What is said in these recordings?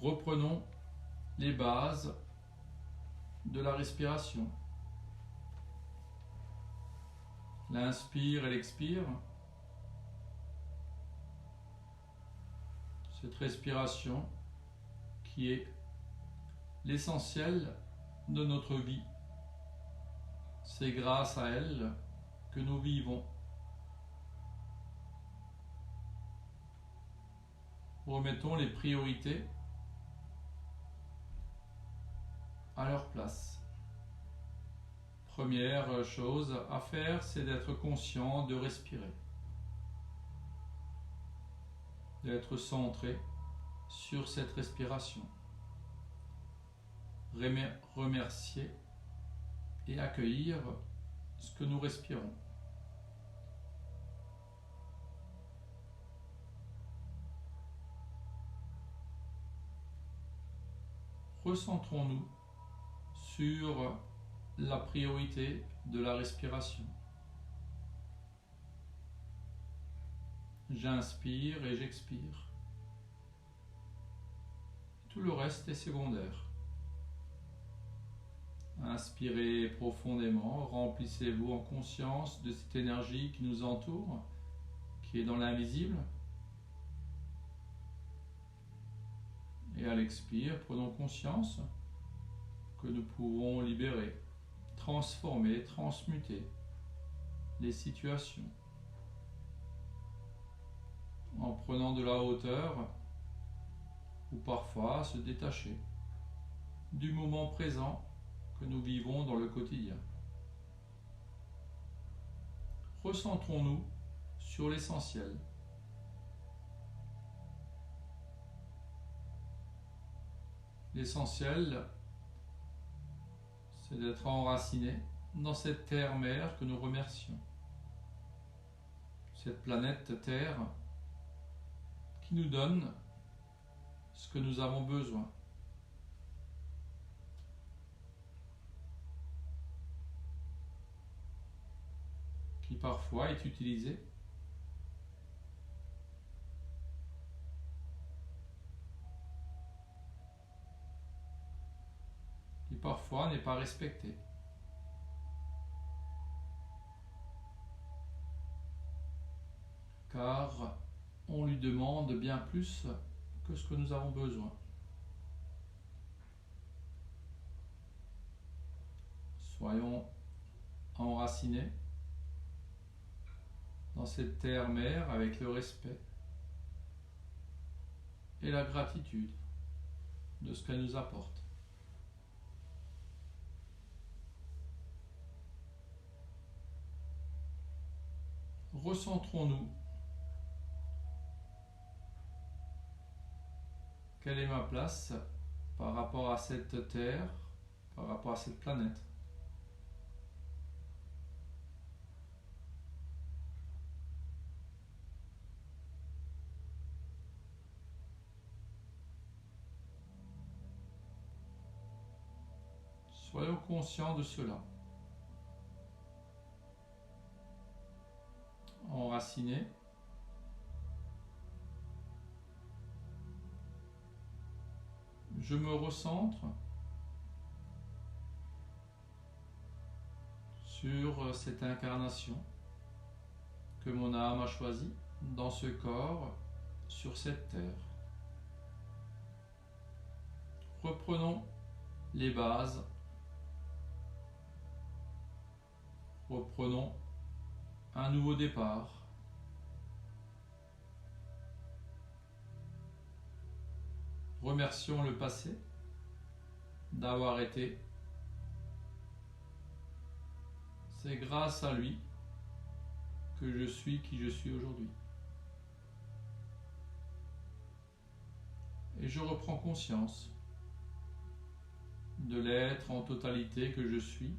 Reprenons les bases de la respiration. L'inspire et l'expire. Cette respiration qui est l'essentiel de notre vie. C'est grâce à elle que nous vivons. Remettons les priorités à leur place. Première chose à faire, c'est d'être conscient de respirer. D'être centré sur cette respiration. Remercier et accueillir ce que nous respirons. Recentrons-nous sur la priorité de la respiration. J'inspire et j'expire. Tout le reste est secondaire. Inspirez profondément, remplissez-vous en conscience de cette énergie qui nous entoure, qui est dans l'invisible. Et à l'expire, prenons conscience que nous pouvons libérer, transformer, transmuter les situations. En prenant de la hauteur ou parfois se détacher du moment présent que nous vivons dans le quotidien. Recentrons-nous sur l'essentiel. L'essentiel, c'est d'être enraciné dans cette terre-mère que nous remercions. Cette planète Terre qui nous donne ce que nous avons besoin. Qui parfois est utilisée qui parfois n'est pas respectée. Car on lui demande bien plus que ce que nous avons besoin. Soyons enracinés dans cette terre-mère avec le respect et la gratitude de ce qu'elle nous apporte. Recentrons-nous. Quelle est ma place par rapport à cette terre, par rapport à cette planète? Soyons conscients de cela. Enracinés. Je me recentre sur cette incarnation que mon âme a choisie dans ce corps, sur cette terre. Reprenons les bases. Reprenons un nouveau départ. Remercions le passé d'avoir été. C'est grâce à lui que je suis qui je suis aujourd'hui. Et je reprends conscience de l'être en totalité que je suis,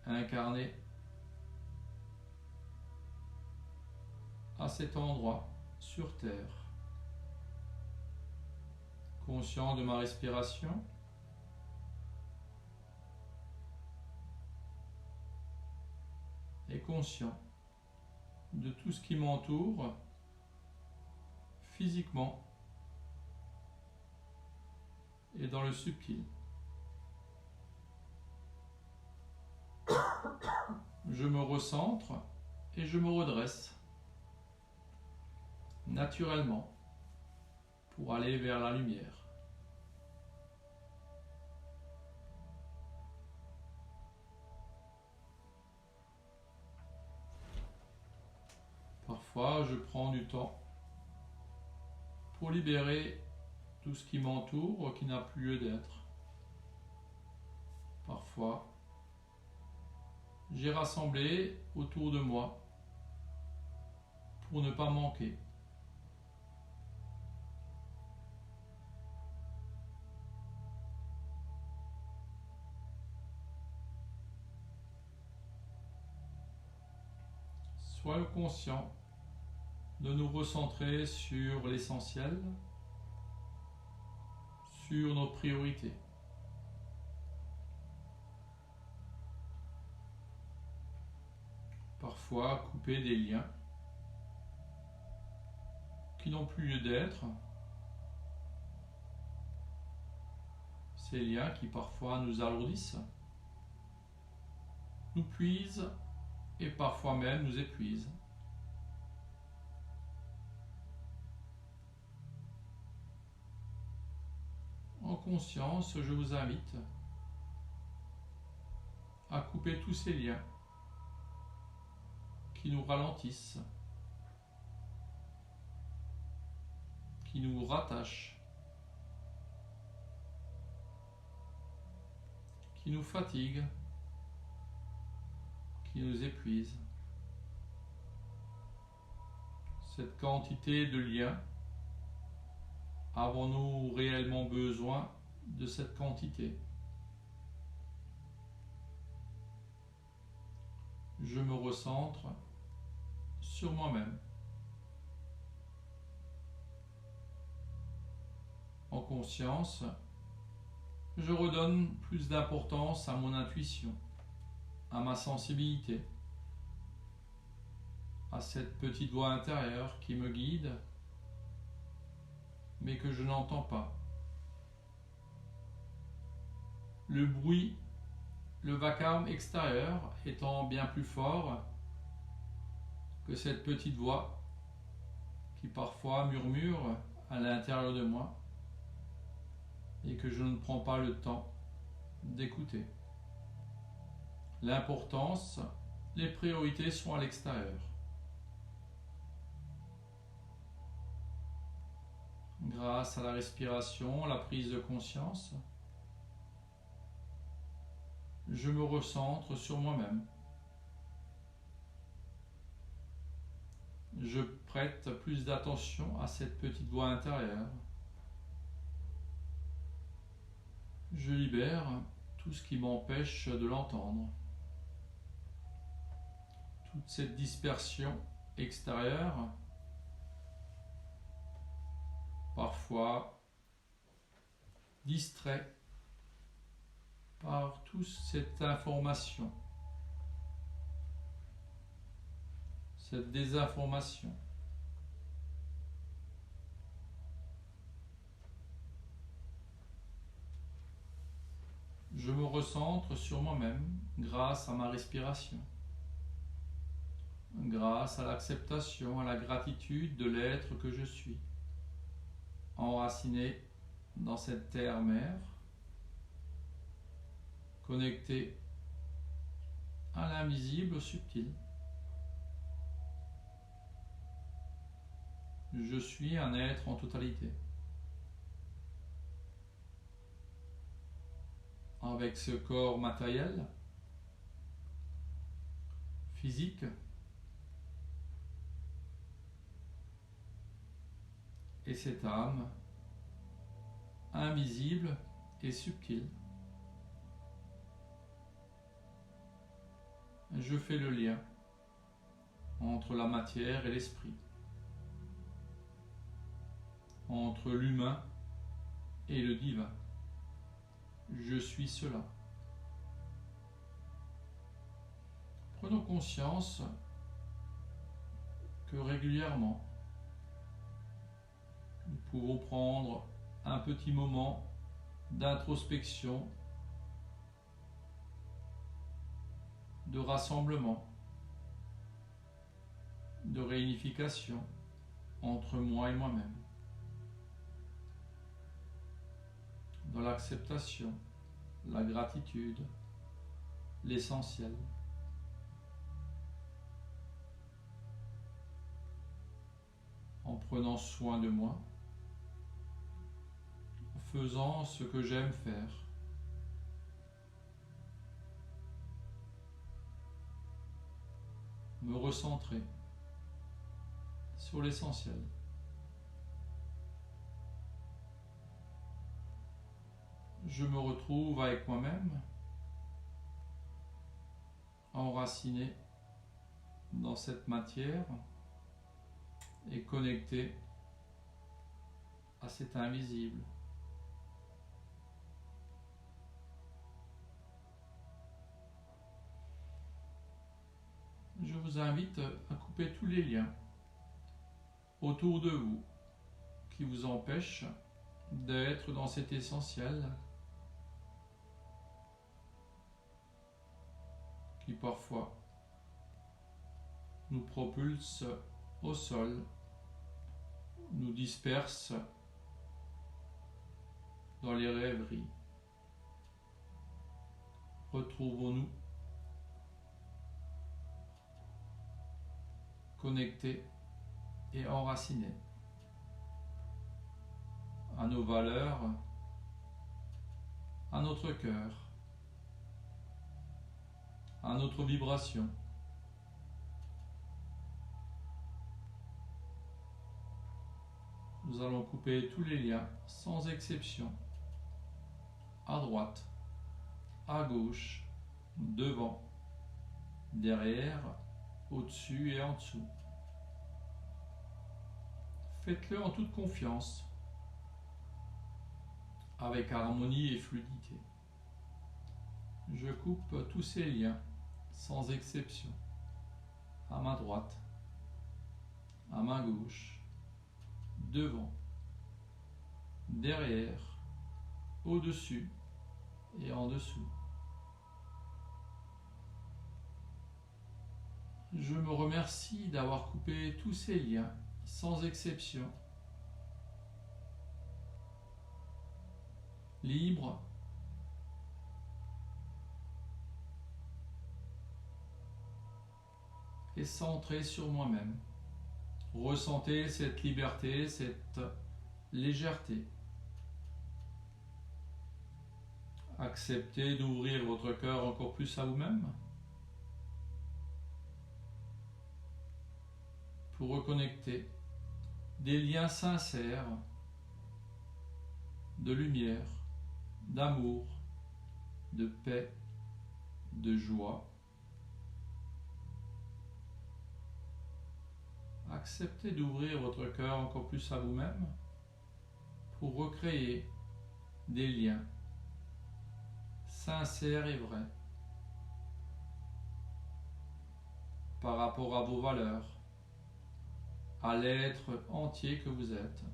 incarné à cet endroit sur Terre. Conscient de ma respiration, et conscient de tout ce qui m'entoure physiquement et dans le subtil. Je me recentre et je me redresse naturellement pour aller vers la lumière. Parfois, je prends du temps pour libérer tout ce qui m'entoure, qui n'a plus lieu d'être. Parfois, j'ai rassemblé autour de moi pour ne pas manquer. Soyons conscients de nous recentrer sur l'essentiel, sur nos priorités. Parfois, couper des liens qui n'ont plus lieu d'être. Ces liens qui parfois nous alourdissent, nous puisent et parfois même nous épuisent. En conscience, je vous invite à couper tous ces liens qui nous ralentissent, qui nous rattachent, qui nous fatiguent, qui nous épuisent. Cette quantité de liens, avons-nous réellement besoin de cette quantité? Je me recentre sur moi-même. En conscience, je redonne plus d'importance à mon intuition, à ma sensibilité, à cette petite voix intérieure qui me guide, mais que je n'entends pas. Le bruit, le vacarme extérieur étant bien plus fort que cette petite voix qui parfois murmure à l'intérieur de moi et que je ne prends pas le temps d'écouter. L'importance, les priorités sont à l'extérieur. Grâce à la respiration, la prise de conscience, je me recentre sur moi-même. Je prête plus d'attention à cette petite voix intérieure. Je libère tout ce qui m'empêche de l'entendre. Toute cette dispersion extérieure, parfois distrait par toute cette information, cette désinformation. Je me recentre sur moi-même grâce à ma respiration, grâce à l'acceptation, à la gratitude de l'être que je suis, enraciné dans cette terre-mère, connecté à l'invisible, au subtil. Je suis un être en totalité, avec ce corps matériel, physique, et cette âme invisible et subtile. Je fais le lien entre la matière et l'esprit, entre l'humain et le divin. Je suis cela. Prenons conscience que régulièrement, nous pouvons prendre un petit moment d'introspection, de rassemblement, de réunification entre moi et moi-même, dans l'acceptation, la gratitude, l'essentiel. En prenant soin de moi, en faisant ce que j'aime faire, me recentrer sur l'essentiel. Je me retrouve avec moi-même, enraciné dans cette matière et connecté à cet invisible. Je vous invite à couper tous les liens autour de vous qui vous empêchent d'être dans cet essentiel qui parfois nous propulse au sol, nous disperse dans les rêveries. Retrouvons-nous connectés et enracinés à nos valeurs, à notre cœur, à notre vibration. Nous allons couper tous les liens sans exception, à droite, à gauche, devant, derrière, au-dessus et en dessous. Faites-le en toute confiance, avec harmonie et fluidité. Je coupe tous ces liens, sans exception, à ma droite, à ma gauche, devant, derrière, au-dessus et en dessous. Je me remercie d'avoir coupé tous ces liens, sans exception, libre, et centré sur moi-même. Ressentez cette liberté, cette légèreté. Acceptez d'ouvrir votre cœur encore plus à vous-même pour reconnecter des liens sincères de lumière, d'amour, de paix, de joie. Acceptez d'ouvrir votre cœur encore plus à vous-même pour recréer des liens sincères et vrais par rapport à vos valeurs, à l'être entier que vous êtes.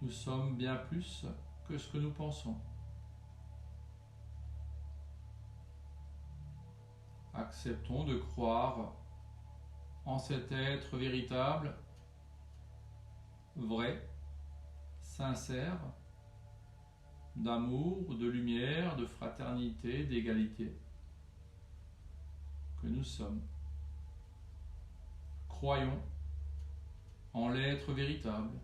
Nous sommes bien plus que ce que nous pensons. Acceptons de croire en cet être véritable, vrai, sincère, d'amour, de lumière, de fraternité, d'égalité que nous sommes. Croyons en l'être véritable,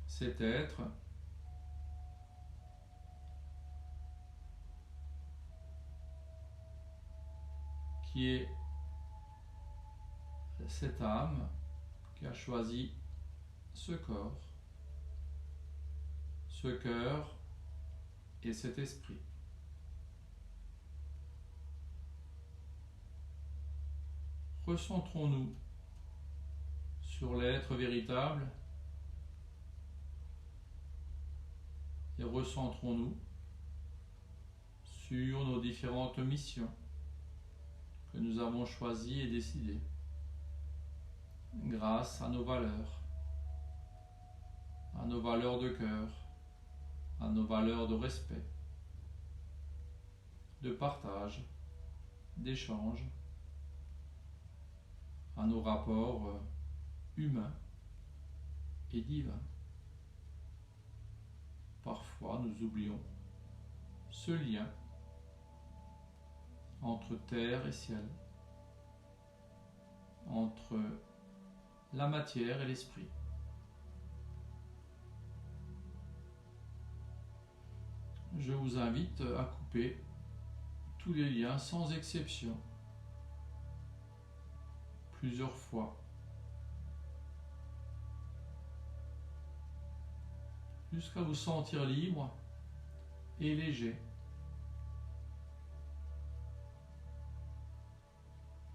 cet être qui est cette âme qui a choisi ce corps, ce cœur et cet esprit. Recentrons-nous sur l'être véritable et recentrons-nous sur nos différentes missions que nous avons choisies et décidées grâce à nos valeurs, à nos valeurs de cœur, à nos valeurs de respect, de partage, d'échange, à nos rapports humains et divins. Parfois, nous oublions ce lien entre terre et ciel, entre la matière et l'esprit. Je vous invite à couper tous les liens sans exception, plusieurs fois, jusqu'à vous sentir libre et léger.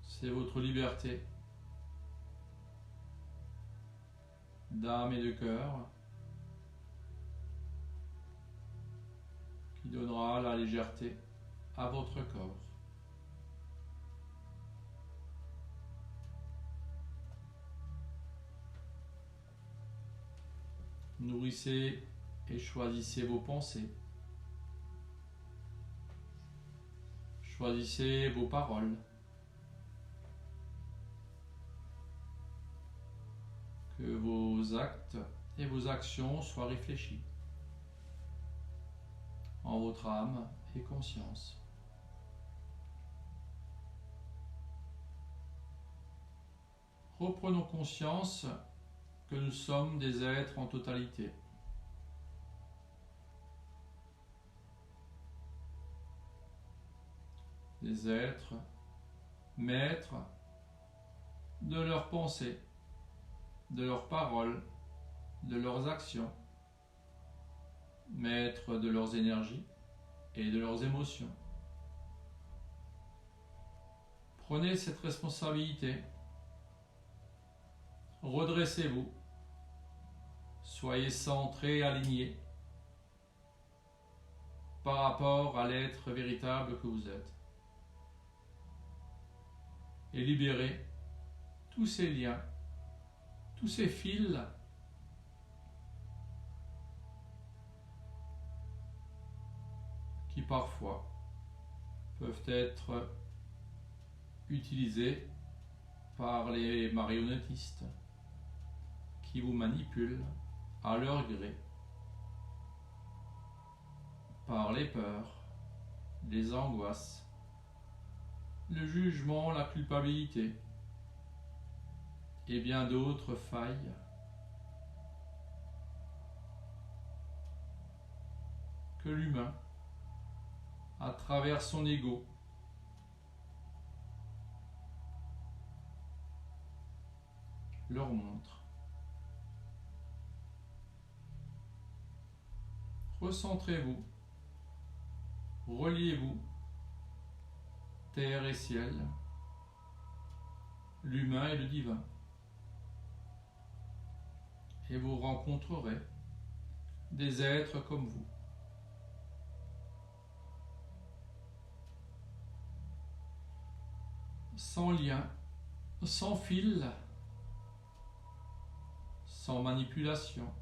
C'est votre liberté d'âme et de cœur qui donnera la légèreté à votre corps. Nourrissez et choisissez vos pensées. Choisissez vos paroles. Que vos actes et vos actions soient réfléchis en votre âme et conscience. Reprenons conscience que nous sommes des êtres en totalité. Des êtres maîtres de leurs pensées, de leurs paroles, de leurs actions, maîtres de leurs énergies et de leurs émotions. Prenez cette responsabilité, redressez-vous, soyez centrés et alignés par rapport à l'être véritable que vous êtes. Et libérez tous ces liens, tous ces fils qui parfois peuvent être utilisés par les marionnettistes qui vous manipulent à leur gré par les peurs, les angoisses, le jugement, la culpabilité et bien d'autres failles que l'humain, à travers son ego, leur montre. Recentrez-vous, reliez-vous, terre et ciel, l'humain et le divin, et vous rencontrerez des êtres comme vous. Sans lien, sans fil, sans manipulation.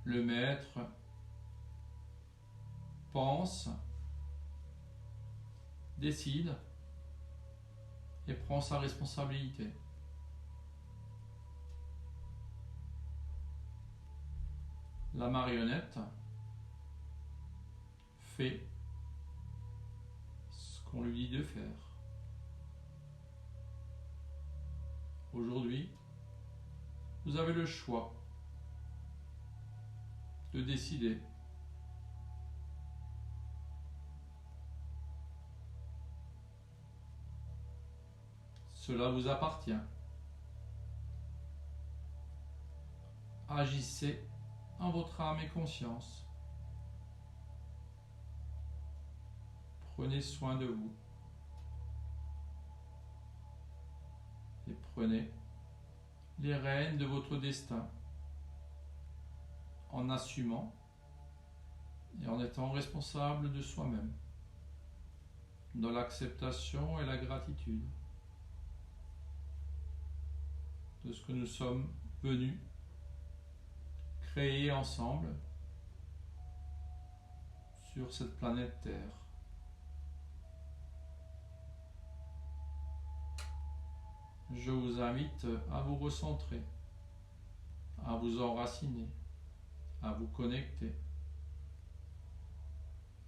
Le maître pense, décide et prend sa responsabilité. La marionnette fait ce qu'on lui dit de faire. Aujourd'hui, vous avez le choix de décider cela vous appartient. Agissez en votre âme et conscience. Prenez soin de vous et prenez les rênes de votre destin en assumant et en étant responsable de soi-même, dans l'acceptation et la gratitude de ce que nous sommes venus créer ensemble sur cette planète Terre. Je vous invite à vous recentrer, à vous enraciner, à vous connecter,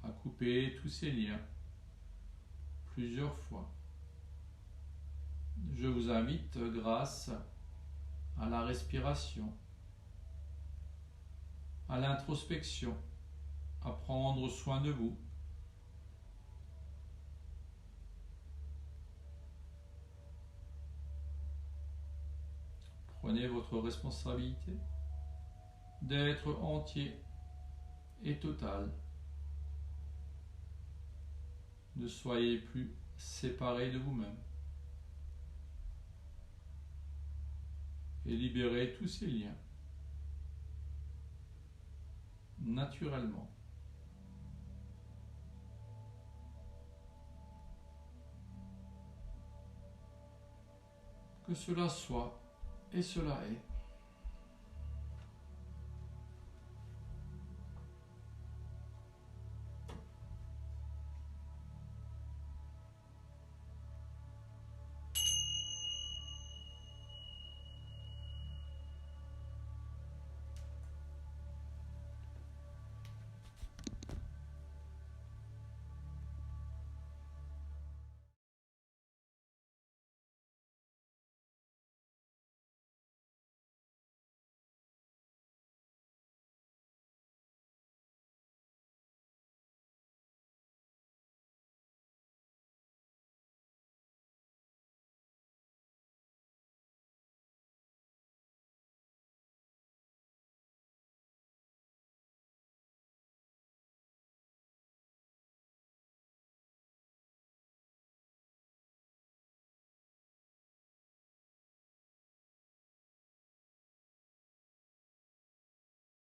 à couper tous ces liens plusieurs fois. Je vous invite, grâce à la respiration, à l'introspection, à prendre soin de vous. Prenez votre responsabilité d'être entier et total. Ne soyez plus séparés de vous-même. Et libérez tous ces liens naturellement. Que cela soit et cela est.